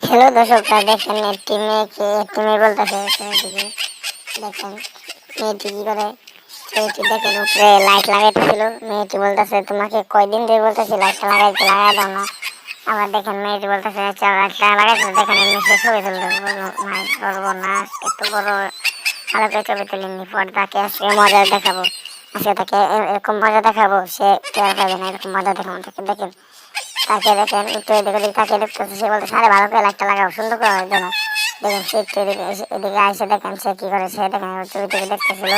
Hello দর্শকরা, দেখেন একটি মেয়েকে একটি মেয়ে বলতেছে ছেলেটিকে, দেখেন মেয়েটি কি করে। ছেলেটি দেখেন উপরে লাইট লাগাইতেছিল, মেয়েটি বলতেছে তোমাকে কয়দিন ধরে বলতেছি লাইটটা লাগাইতে, লাগাই দাও না। আবার দেখেন মেয়েটি বলতেছে আচ্ছা লাইটটা লাগাইতে, দেখেন এমনি সে ছবি তুলতে বললো মাই করবো না, এত বড় আলোকে ছবি তুলিনি, পর্দাকে আজকে মজা দেখাবো, আজকে তাকে এরকম মজা দেখাবো, সে টের পাবে না, এরকম মজা দেখাবো তাকে। দেখেন তাকে দেখেন একটু এদিকে ওদিকে তাকে দেখতেছে, সে বলতে আরে ভালো করে লাইটটা লাগাও, সুন্দর করে যেন। দেখেন সে একটু এদিকে আসে, দেখেন সে কি করে, সে দেখেন ছবি টবি দেখতেছিল,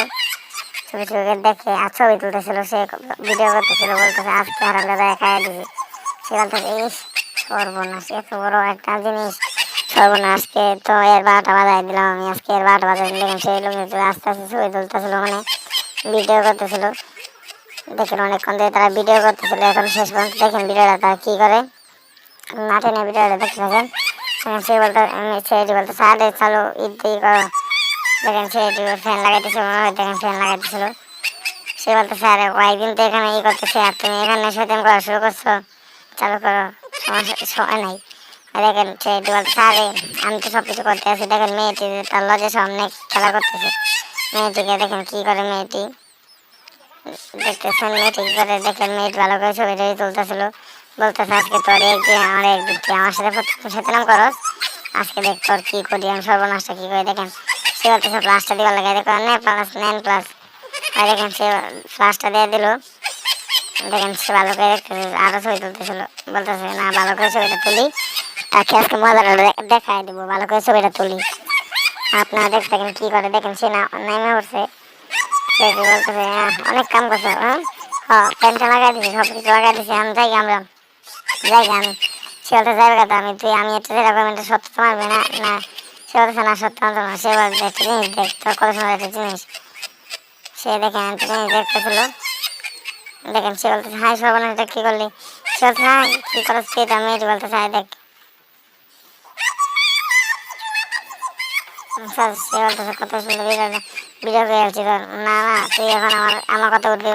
ছবি টবি দেখে আর ছবি তুলতেছিল, সে ভিডিও করতেছিল, বলতেছে আজকে আর আলাদা একা দিবি। সে বলতেছে এই সর্বনাশ, এত বড় একটা জিনিস, সর্বনাশ, আজকে তো এর 12টা বাজায় দিলাম আমি, আজকে এর 12টা বাজায়। দেখেন সেই লোক আস্তে আস্তে ছবি তুলতেছিল, মানে ভিডিও করতেছিল। দেখেন অনেকক্ষণ ধরে তারা ভিডিও করতেছিল, এখন শেষ পর্যন্ত দেখেন ভিডিওটা তারা কি করে, মাঠে নিয়ে ভিডিওটা দেখতে থাকেন। সে বলতে ছেলেটি বলতে সাড়ে চালু ঈদ দিয়ে করো। দেখেন ছেলেটি ফ্যান লাগাইতেছিল, মনে হয় দেখেন ফ্যান লাগাইতেছিল। সে বলতেছে আরে কয়েকদিন তো এখানে ই করতেছে, আর তুমি এখানে শয়তান করা শুরু করছো, চালু করো, সময় নাই। দেখেন ছেলেটি বলতেছে আরে আমি তো সব কিছু করতে আছি। দেখেন মেয়েটি তার লজের সামনে খেলা করতেছে, মেয়েটিকে দেখেন কি করে মেয়েটি দেখতেছেন, মেয়েটি কি করে। দেখেন মেয়েটি ভালো করে ছবি টবি তুলতেছিল, বলতেছে আজকে তোর একদিন আমার একদিন, তুই আমার সাথে প্রত্যেকদিন সাথে নাম করস, আজকে দেখ তোর কি করি আমি, সর্বনাশটা কি করে। দেখেন সে বলতেছে প্লাসটা দিবার লাগে, দেখো নে প্লাস নেন প্লাস। আর দেখেন সে প্লাসটা দিয়ে দিল। দেখেন সে ভালো করে দেখতেছে, আরো ছবি তুলতেছিল, বলতেছে না ভালো করে ছবিটা তুলি, তাকে আজকে মজাটা দেখাই দেবো, ভালো করে ছবিটা তুলি। আপনারা দেখতে থাকেন কি করে। দেখেন সে না নেমে উঠছে, সে কি বলতেছে অনেক কাম করছে, হ্যাঁ হ্যাঁ প্যান্টটা লাগাই দিছি, সব কিছু লাগাই দিছি, আমি যাই আমরা যাই আমি। সে বলতে যাবে কথা আমি, তুই আমি একটা যেরকম একটা সত্য তো মারবি না, না সে বলতেছে না সত্য মানতো না। সে বলতে একটা জিনিস দেখ, তোর কত সময় একটা জিনিস। সে দেখেন একটা জিনিস দেখতেছিল, দেখেন সে বলতেছে হাই সর্বনাশটা কি করলি। সে বলছে হ্যাঁ কি করছ তুই, এটা মেয়েটি বলতেছে হাই দেখ। সে বলতেছে কত সুন্দর ভিডিও করে আসছি তোর, না না তুই এখন আমার আমার কথা উঠবি।